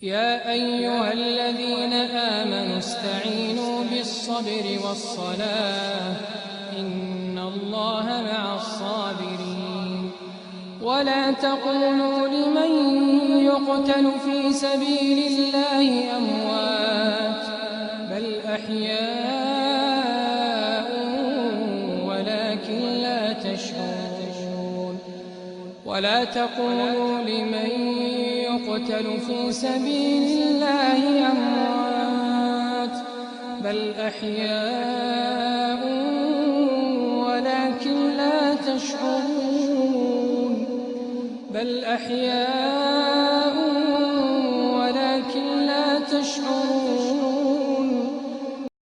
يا أيها الذين آمنوا استعينوا بالصبر والصلاة إن الله مع الصابرين ولا تقولوا لمن يقتل في سبيل الله أموات بل أحياء ولكن لا تشعرون ولا تقولوا لمن يقتل في سبيل الله أموات بل أحياء ولكن لا تشعرون بل أحياء